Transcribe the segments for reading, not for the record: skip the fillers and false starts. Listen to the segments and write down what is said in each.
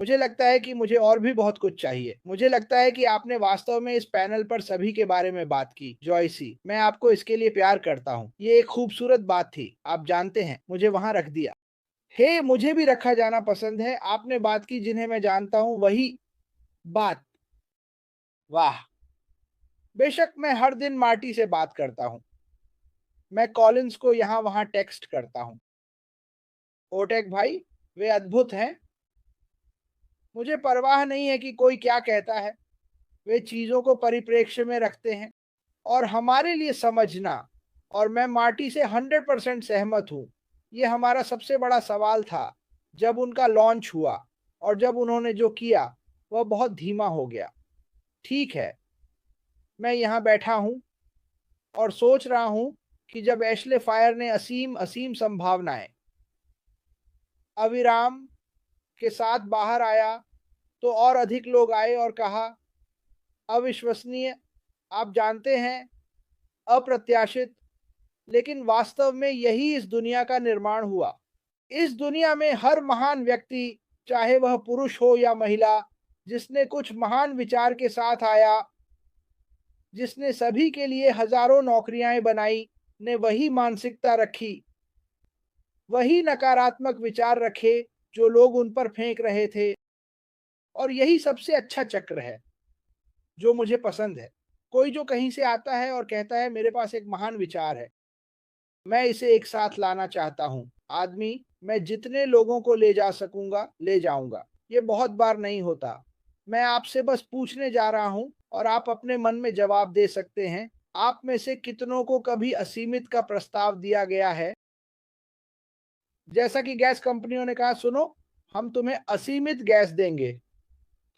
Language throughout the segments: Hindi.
मुझे लगता है कि मुझे और भी बहुत कुछ चाहिए। मुझे लगता है कि आपने वास्तव में इस पैनल पर सभी के बारे में बात की, जॉयसी। मैं आपको इसके लिए प्यार करता हूँ। ये एक खूबसूरत बात थी। आप जानते हैं, मुझे वहाँ रख दिया। हे, मुझे भी रखा जाना पसंद है। आपने बात की जिन्हें मैं जानता हूँ, वही बात। वाह! बेशक मैं हर दिन मार्टी से बात करता हूँ। मैं कॉलिन्स को यहाँ-वहाँ टेक्स्ट करता हूँ। ओटेक भाई, वे अद्भुत हैं। मुझे परवाह नहीं है कि कोई क्या कहता है। वे चीज़ों को परिप्रेक्ष्य में रखते हैं और हमारे लिए समझना, और मैं मार्टी से 100% सहमत हूँ। ये हमारा सबसे बड़ा सवाल था जब उनका लॉन्च हुआ, और जब उन्होंने जो किया, वह बहुत धीमा हो गया। ठीक है, मैं यहाँ बैठा हूँ और सोच रहा हूँ कि जब एशले फायर ने असीम संभावनाएं अविराम के साथ बाहर आया, तो और अधिक लोग आए और कहा, अविश्वसनीय, आप जानते हैं, अप्रत्याशित, लेकिन वास्तव में यही इस दुनिया का निर्माण हुआ। इस दुनिया में हर महान व्यक्ति, चाहे वह पुरुष हो या महिला, जिसने कुछ महान विचार के साथ आया, जिसने सभी के लिए हजारों नौकरियां बनाई, ने वही मानसिकता रखी, वही नकारात्मक विचार रखे जो लोग उन पर फेंक रहे थे। और यही सबसे अच्छा चक्र है जो मुझे पसंद है। कोई जो कहीं से आता है और कहता है, मेरे पास एक महान विचार है, मैं इसे एक साथ लाना चाहता हूँ। आदमी, मैं जितने लोगों को ले जा सकूंगा ले जाऊंगा। ये बहुत बार नहीं होता। मैं आपसे बस पूछने जा रहा हूँ और आप अपने मन में जवाब दे सकते हैं। आप में से कितनों को कभी असीमित का प्रस्ताव दिया गया है? जैसा कि गैस कंपनियों ने कहा, सुनो, हम तुम्हें असीमित गैस देंगे।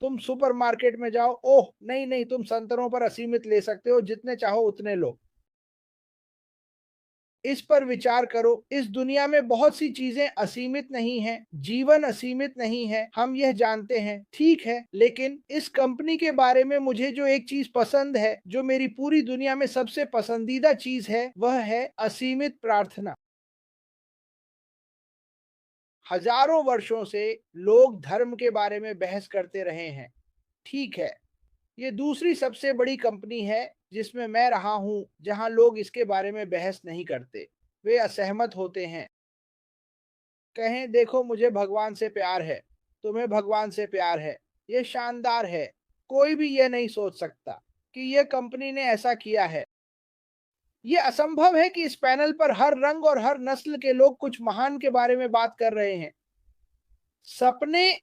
तुम सुपरमार्केट में जाओ, ओह नहीं नहीं, तुम संतरों पर असीमित ले सकते हो, जितने चाहो उतने लो। इस पर विचार करो। इस दुनिया में बहुत सी चीजें असीमित नहीं हैं, जीवन असीमित नहीं है, हम यह जानते हैं, ठीक है। लेकिन इस कंपनी के बारे में मुझे जो एक चीज पसंद है, जो मेरी पूरी दुनिया में सबसे पसंदीदा चीज है, वह है असीमित प्रार्थना। हजारों वर्षों से लोग धर्म के बारे में बहस करते रहे हैं, ठीक है। ये दूसरी सबसे बड़ी कंपनी है जिसमें मैं रहा हूं, जहां लोग इसके बारे में बहस नहीं करते। वे असहमत होते हैं। कहें, देखो, मुझे भगवान से प्यार है, तुम्हें भगवान से प्यार है, ये शानदार है। कोई भी ये नहीं सोच सकता कि ये कंपनी ने ऐसा किया है। ये असंभव है कि इस पैनल पर हर रंग और हर नस्ल के लोग कुछ महान के बारे में बात कर रहे हैं। सपने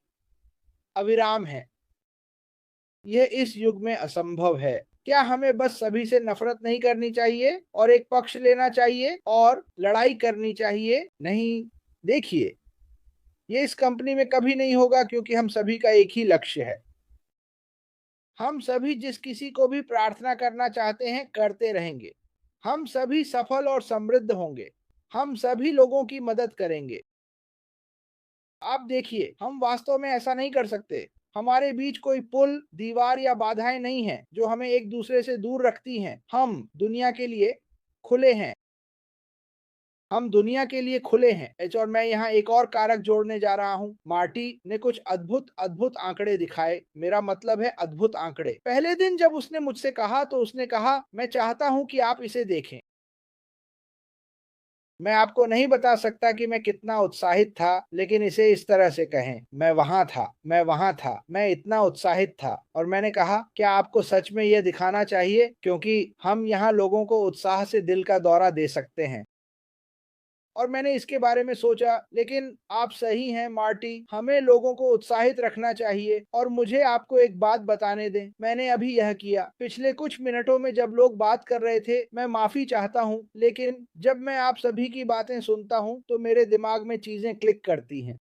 अविराम हैं। यह इस युग में असंभव है। क्या हमें बस सभी से नफरत नहीं करनी चाहिए और एक पक्ष लेना चाहिए और लड़ाई करनी चाहिए? नहीं। देखिए, ये इस कंपनी में कभी नहीं होगा, क्योंकि हम सभी का एक ही लक्ष्य है। हम सभी जिस किसी को भी प्रार्थना करना चाहते हैं, करते रहेंगे। हम सभी सफल और समृद्ध होंगे। हम सभी लोगों की मदद करेंगे। आप देखिए, हम वास्तव में ऐसा नहीं कर सकते। हमारे बीच कोई पुल, दीवार या बाधाएं नहीं हैं जो हमें एक दूसरे से दूर रखती हैं। हम दुनिया के लिए खुले हैं। हम दुनिया के लिए खुले हैं। और मैं यहाँ एक और कारक जोड़ने जा रहा हूँ। मार्टी ने कुछ अद्भुत अद्भुत आंकड़े दिखाए। मेरा मतलब है अद्भुत आंकड़े। पहले दिन जब उसने मुझसे कहा, तो उसने कहा, मैं चाहता हूँ कि आप इसे देखें। मैं आपको नहीं बता सकता कि मैं कितना उत्साहित था, लेकिन इसे इस तरह से कहें, मैं वहां था, मैं वहां था, मैं इतना उत्साहित था। और मैंने कहा, क्या आपको सच में यह दिखाना चाहिए, क्योंकि हम यहाँ लोगों को उत्साह से दिल का दौरा दे सकते हैं। और मैंने इसके बारे में सोचा, लेकिन आप सही हैं मार्टी, हमें लोगों को उत्साहित रखना चाहिए। और मुझे आपको एक बात बताने दें, मैंने अभी यह किया। पिछले कुछ मिनटों में जब लोग बात कर रहे थे, मैं माफी चाहता हूँ, लेकिन जब मैं आप सभी की बातें सुनता हूँ, तो मेरे दिमाग में चीजें क्लिक करती हैं।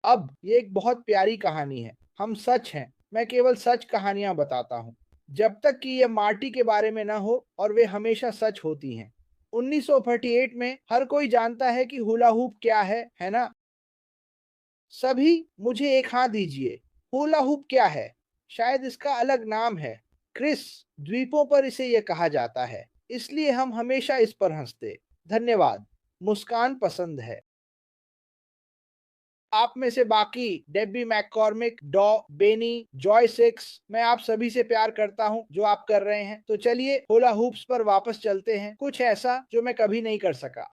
अब ये एक बहुत प्यारी कहानी है। हम सच हैं। मैं केवल सच कहानियां बताता हूँ, जब तक कि ये मार्टी के बारे में ना हो, और वे हमेशा सच होती हैं। 1948 में हर कोई जानता है कि हुला हूप क्या है ना? सभी मुझे एक हाथ दीजिए। हुला हूप क्या है? शायद इसका अलग नाम है। क्रिस द्वीपों पर इसे यह कहा जाता है, इसलिए हम हमेशा इस पर हंसते। धन्यवाद। मुस्कान पसंद है। आप में से बाकी डेब्बी मैककॉर्मिक, डॉ बेनी, जॉय सिक्स, मैं आप सभी से प्यार करता हूं जो आप कर रहे हैं। तो चलिए होला हूप्स पर वापस चलते हैं, कुछ ऐसा जो मैं कभी नहीं कर सका।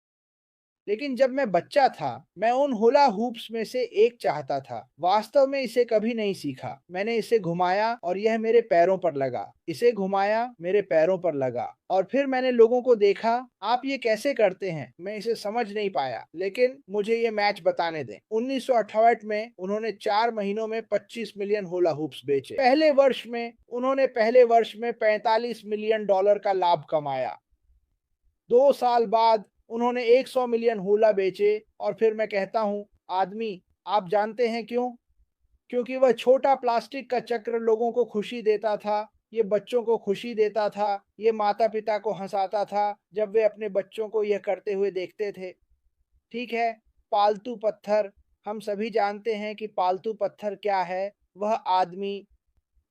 लेकिन जब मैं बच्चा था, मैं उन हुला हूप्स में से एक चाहता था। वास्तव में इसे कभी नहीं सीखा। मैंने इसे घुमाया और यह मेरे पैरों पर लगा। इसे घुमाया, मेरे पैरों पर लगा। और फिर मैंने लोगों को देखा, आप ये कैसे करते हैं? मैं इसे समझ नहीं पाया, लेकिन मुझे ये मैच बताने दें। 1968 में उन्होंने 4 महीनों में 25 मिलियन होला हूप्स बेचे। पहले वर्ष में 45 मिलियन डॉलर का लाभ कमाया। 2 साल बाद उन्होंने 100 मिलियन हुला बेचे। और फिर मैं कहता हूं, आदमी, आप जानते हैं क्यों? क्योंकि वह छोटा प्लास्टिक का चक्र लोगों को खुशी देता था। ये बच्चों को खुशी देता था। ये माता पिता को हंसाता था जब वे अपने बच्चों को यह करते हुए देखते थे। ठीक है, पालतू पत्थर। हम सभी जानते हैं कि पालतू पत्थर क्या है। वह आदमी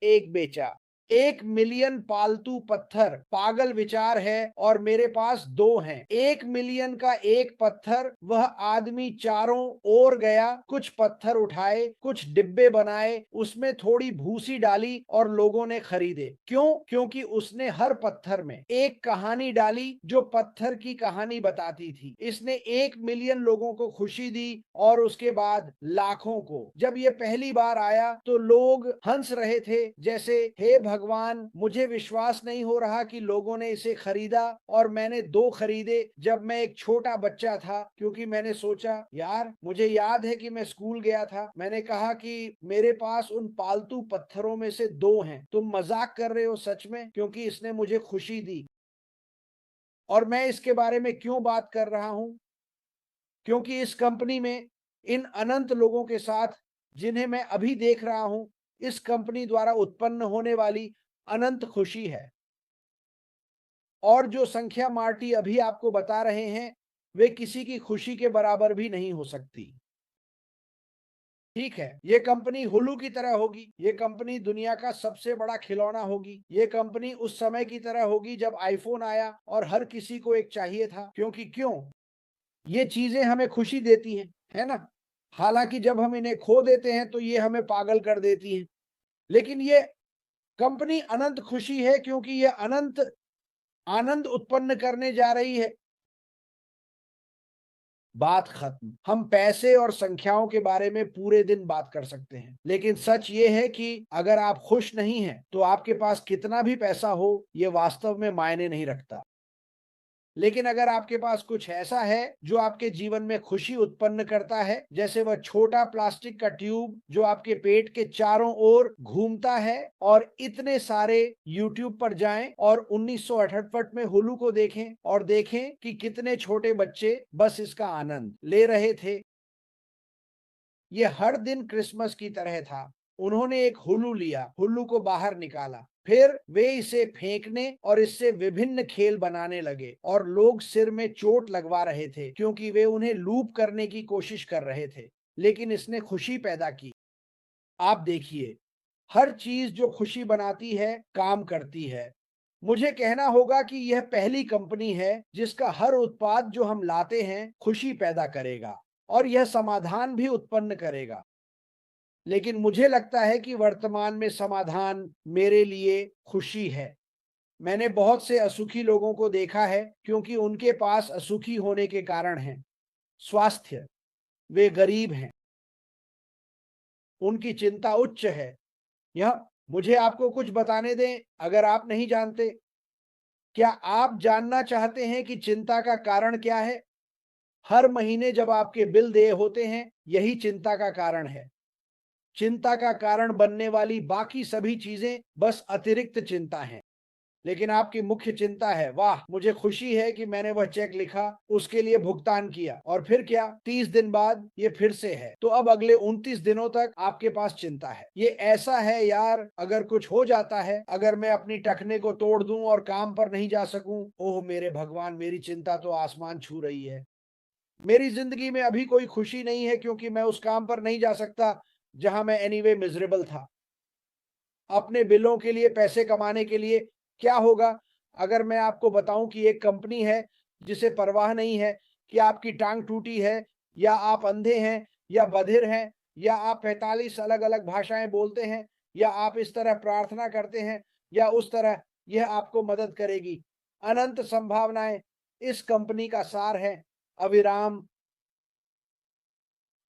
एक बेचा। 1 मिलियन पालतू पत्थर पागल विचार है और मेरे पास 2 हैं। 1 मिलियन का एक पत्थर। वह आदमी चारों ओर गया, कुछ पत्थर उठाए, कुछ डिब्बे बनाए, उसमें थोड़ी भूसी डाली और लोगों ने खरीदे। क्यों? क्योंकि उसने हर पत्थर में एक कहानी डाली जो पत्थर की कहानी बताती थी। इसने 1 मिलियन लोगों को खुशी दी और उसके बाद लाखों को। जब ये पहली बार आया तो लोग हंस रहे थे, जैसे हे भगवान, मुझे विश्वास नहीं हो रहा कि लोगों ने इसे खरीदा। और मैंने 2 खरीदे जब मैं एक छोटा बच्चा था, क्योंकि मैंने सोचा, यार मुझे याद है कि मैं स्कूल गया था, मैंने कहा कि मेरे पास उन पालतू पत्थरों में से 2 हैं। तुम मजाक कर रहे हो सच में? क्योंकि इसने मुझे खुशी दी। और मैं इसके बारे में क्यों बात कर रहा हूं? क्योंकि इस कंपनी में इन अनंत लोगों के साथ जिन्हें मैं अभी देख रहा हूं, इस कंपनी द्वारा उत्पन्न होने वाली अनंत खुशी है। और जो संख्या मार्टी अभी आपको बता रहे हैं, वे किसी की खुशी के बराबर भी नहीं हो सकती। ठीक है, ये कंपनी हुलू की तरह होगी। ये कंपनी दुनिया का सबसे बड़ा खिलौना होगी। ये कंपनी उस समय की तरह होगी जब आईफोन आया और हर किसी को एक चाहिए था। क्योंकि क्यों? ये चीजें हमें खुशी देती हैं, है ना? हालांकि जब हम इन्हें खो देते हैं तो ये हमें पागल कर देती हैं। लेकिन ये कंपनी अनंत खुशी है क्योंकि ये अनंत आनंद उत्पन्न करने जा रही है। बात खत्म। हम पैसे और संख्याओं के बारे में पूरे दिन बात कर सकते हैं, लेकिन सच ये है कि अगर आप खुश नहीं हैं तो आपके पास कितना भी पैसा हो, ये वास्तव में मायने नहीं रखता। लेकिन अगर आपके पास कुछ ऐसा है जो आपके जीवन में खुशी उत्पन्न करता है, जैसे वह छोटा प्लास्टिक का ट्यूब जो आपके पेट के चारों ओर घूमता है, और इतने सारे यूट्यूब पर जाएं और 1968 में हुलू को देखें और देखें कि कितने छोटे बच्चे बस इसका आनंद ले रहे थे। ये हर दिन क्रिसमस की तरह था। उन्होंने एक हुल्लू लिया, हुल्लू को बाहर निकाला, फिर वे इसे फेंकने और इससे विभिन्न खेल बनाने लगे और लोग सिर में चोट लगवा रहे थे क्योंकि वे उन्हें लूप करने की कोशिश कर रहे थे। लेकिन इसने खुशी पैदा की। आप देखिए, हर चीज जो खुशी बनाती है काम करती है। मुझे कहना होगा कि यह पहली कंपनी है जिसका हर उत्पाद जो हम लाते हैं खुशी पैदा करेगा और यह समाधान भी उत्पन्न करेगा। लेकिन मुझे लगता है कि वर्तमान में समाधान मेरे लिए खुशी है। मैंने बहुत से असुखी लोगों को देखा है क्योंकि उनके पास असुखी होने के कारण हैं। स्वास्थ्य, वे गरीब हैं, उनकी चिंता उच्च है। यह मुझे आपको कुछ बताने दें अगर आप नहीं जानते। क्या आप जानना चाहते हैं कि चिंता का कारण क्या है? हर महीने जब आपके बिल देय होते हैं, यही चिंता का कारण है। चिंता का कारण बनने वाली बाकी सभी चीजें बस अतिरिक्त चिंता हैं। लेकिन आपकी मुख्य चिंता है, वाह मुझे खुशी है कि मैंने वह चेक लिखा, उसके लिए भुगतान किया, और फिर क्या, 30 दिन बाद ये फिर से है। तो अब अगले 29 दिनों तक आपके पास चिंता है। ये ऐसा है यार, अगर कुछ हो जाता है, अगर मैं अपनी टखने को तोड़ दूं और काम पर नहीं जा सकूं, ओह मेरे भगवान, मेरी चिंता तो आसमान छू रही है। मेरी जिंदगी में अभी कोई खुशी नहीं है क्योंकि मैं उस काम पर नहीं जा सकता जहां मैं एनीवे मिजरेबल था। अपने बिलों के लिए पैसे कमाने के लिए क्या होगा? अगर मैं आपको बताऊं कि एक कंपनी है जिसे परवाह नहीं है कि आपकी टांग टूटी है या आप अंधे हैं या बधिर हैं, या आप 45 अलग-अलग भाषाएं बोलते हैं, या आप इस तरह प्रार्थना करते हैं, या उस तरह, यह आपको मदद करेगी। अनंत संभावनाएं इस कंपनी का सार है। अविराम,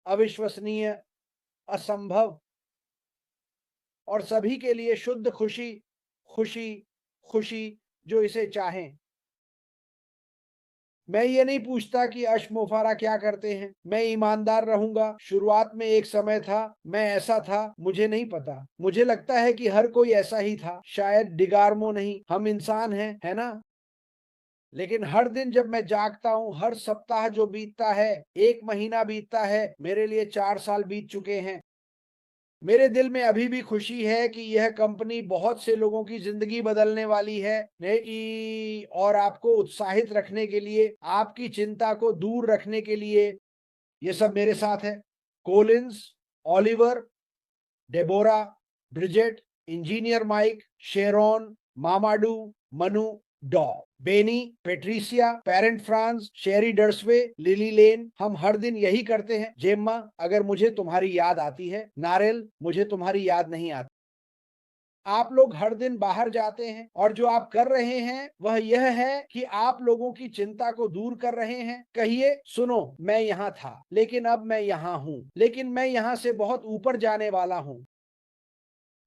अविश्वसनीय, असंभव और सभी के लिए शुद्ध खुशी, खुशी, खुशी जो इसे चाहें। मैं ये नहीं पूछता कि अश्मोफारा क्या करते हैं। मैं ईमानदार रहूंगा। शुरुआत में एक समय था, मैं ऐसा था, मुझे नहीं पता। मुझे लगता है कि हर कोई ऐसा ही था। शायद डिगार्मो नहीं, हम इंसान हैं, है ना? लेकिन हर दिन जब मैं जागता हूँ, हर सप्ताह जो बीतता है, एक महीना बीतता है, मेरे लिए 4 साल बीत चुके हैं। मेरे दिल में अभी भी खुशी है कि यह कंपनी बहुत से लोगों की जिंदगी बदलने वाली है। और आपको उत्साहित रखने के लिए, आपकी चिंता को दूर रखने के लिए, ये सब मेरे साथ है। Collins, Oliver, Deborah, Bridget, engineer Mike, Sharon, Mamadou, Manu, डॉ, बेनी, पेट्रिसिया, पेरेंट फ्रांस, शेरी डर्सवे, लिली लेन, हम हर दिन यही करते हैं। जेम्मा, अगर मुझे तुम्हारी याद आती है। नारेल, मुझे तुम्हारी याद नहीं आती। आप लोग हर दिन बाहर जाते हैं और जो आप कर रहे हैं वह यह है कि आप लोगों की चिंता को दूर कर रहे हैं। कहिए, सुनो, मैं यहाँ था, लेकिन अब मैं यहाँ हूँ, लेकिन मैं यहाँ से बहुत ऊपर जाने वाला हूँ।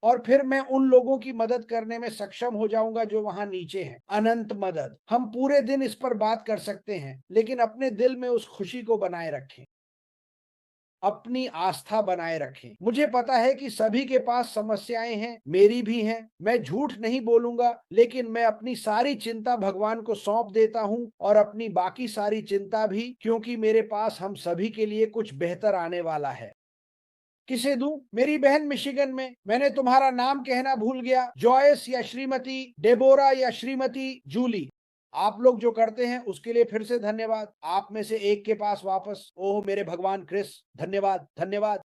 और फिर मैं उन लोगों की मदद करने में सक्षम हो जाऊंगा जो वहां नीचे हैं। अनंत मदद। हम पूरे दिन इस पर बात कर सकते हैं, लेकिन अपने दिल में उस खुशी को बनाए रखें, अपनी आस्था बनाए रखें। मुझे पता है कि सभी के पास समस्याएं हैं, मेरी भी हैं। मैं झूठ नहीं बोलूंगा, लेकिन मैं अपनी सारी चिंता भगवान को सौंप देता हूं, और अपनी बाकी सारी चिंता भी, क्योंकि मेरे पास हम सभी के लिए कुछ बेहतर आने वाला है। किसे दूं? मेरी बहन मिशिगन में। मैंने तुम्हारा नाम कहना भूल गया। जॉयस या श्रीमती डेबोरा या श्रीमती जूली। आप लोग जो करते हैं उसके लिए फिर से धन्यवाद। आप में से एक के पास वापस, ओह मेरे भगवान क्रिस, धन्यवाद, धन्यवाद।